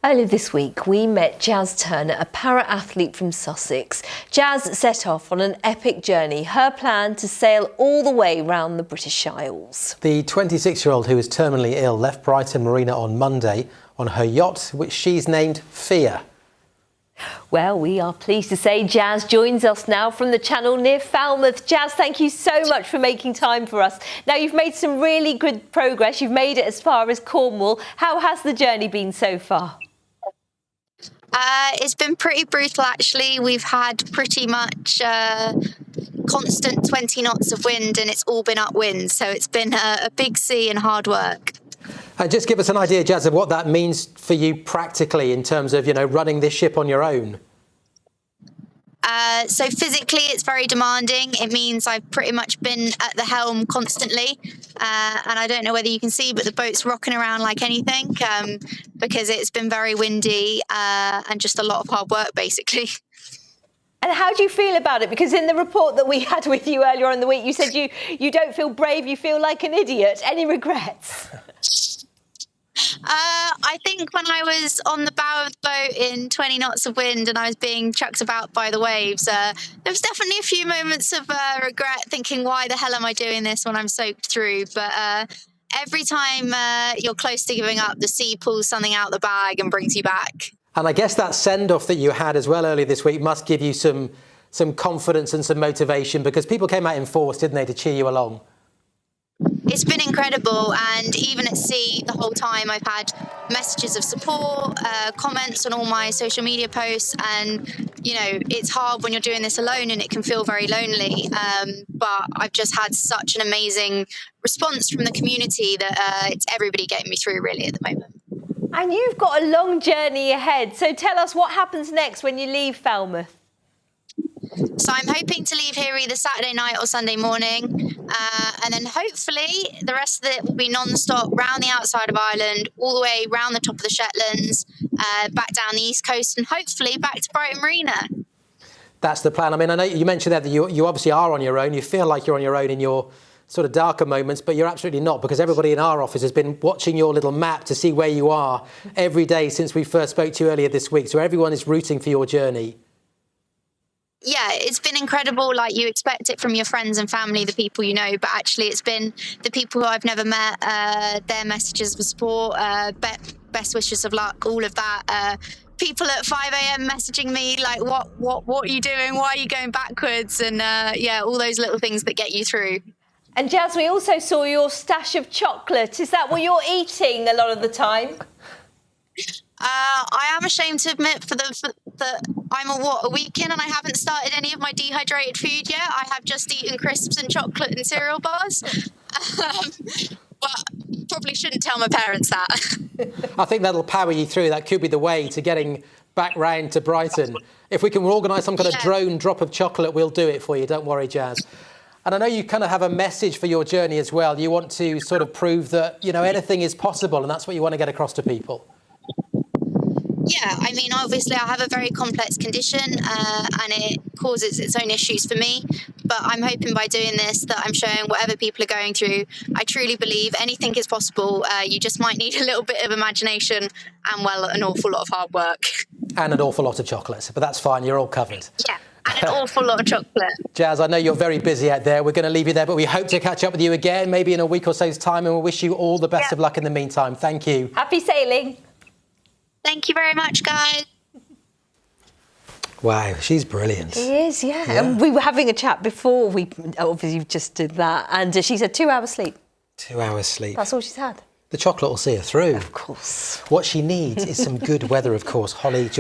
Earlier this week, we met Jazz Turner, a para-athlete from Sussex. Jazz set off on an epic journey, her plan to sail all the way round the British Isles. The 26-year-old who is terminally ill left Brighton Marina on Monday on her yacht, which she's named Fear. Well, we are pleased to say Jazz joins us now from the channel near Falmouth. Jazz, thank you so much for making time for us. Now, you've made some really good progress. You've made it as far as Cornwall. How has the journey been so far? It's been pretty brutal, actually. We've had pretty much constant 20 knots of wind, and it's all been upwind. So it's been a big sea and hard work. And just give us an idea, Jazz, of what that means for you practically in terms of, running this ship on your own. So physically, it's very demanding. It means I've pretty much been at the helm constantly. And I don't know whether you can see, but the boat's rocking around like anything because it's been very windy and just a lot of hard work, basically. And how do you feel about it? Because in the report that we had with you earlier in the week, you said you don't feel brave, you feel like an idiot. Any regrets? I think when I was on the bow of the boat in 20 knots of wind and I was being chucked about by the waves, there was definitely a few moments of regret, thinking, why the hell am I doing this when I'm soaked through? But every time you're close to giving up, the sea pulls something out the bag and brings you back. And I guess that send-off that you had as well earlier this week must give you some confidence and some motivation, because people came out in force, didn't they, to cheer you along? It's been incredible, and even at sea the whole time I've had messages of support, comments on all my social media posts, and it's hard when you're doing this alone and it can feel very lonely, but I've just had such an amazing response from the community that it's everybody getting me through really at the moment. And you've got a long journey ahead, so tell us what happens next when you leave Falmouth. So I'm hoping to leave here either Saturday night or Sunday morning, and then hopefully the rest of it will be non-stop round the outside of Ireland, all the way round the top of the Shetlands, back down the east coast, and hopefully back to Brighton Marina. That's the plan. I mean, I know you mentioned there that you obviously are on your own. You feel like you're on your own in your sort of darker moments, but you're absolutely not, because everybody in our office has been watching your little map to see where you are every day since we first spoke to you earlier this week. So everyone is rooting for your journey. Yeah, it's been incredible. Like, you expect it from your friends and family, the people you know, but actually it's been the people who I've never met, their messages of support, best wishes of luck, all of that. People at 5 a.m. messaging me like, what are you doing? Why are you going backwards? And yeah, all those little things that get you through. And Jazz, we also saw your stash of chocolate. Is that what you're eating a lot of the time? I am ashamed to admit that I'm a week in and I haven't started any of my dehydrated food yet. I have just eaten crisps and chocolate and cereal bars. But probably shouldn't tell my parents that. I think that'll power you through. That could be the way to getting back round to Brighton. If we can organise some kind of drone drop of chocolate, we'll do it for you. Don't worry, Jazz. And I know you kind of have a message for your journey as well. You want to sort of prove that, anything is possible, and that's what you want to get across to people. Yeah, I mean, obviously I have a very complex condition and it causes its own issues for me. But I'm hoping by doing this that I'm showing whatever people are going through, I truly believe anything is possible. You just might need a little bit of imagination and, well, an awful lot of hard work. And an awful lot of chocolate, but that's fine. You're all covered. Yeah, and an awful lot of chocolate. Jazz, I know you're very busy out there. We're going to leave you there, but we hope to catch up with you again, maybe in a week or so's time, and we'll wish you all the best of luck in the meantime. Thank you. Happy sailing. Thank you very much, guys. Wow, she's brilliant. She is, yeah. And we were having a chat before we obviously just did that, and she said 2 hours sleep. 2 hours sleep. That's all she's had. The chocolate will see her through. Of course. What she needs is some good weather, of course. Holly, George.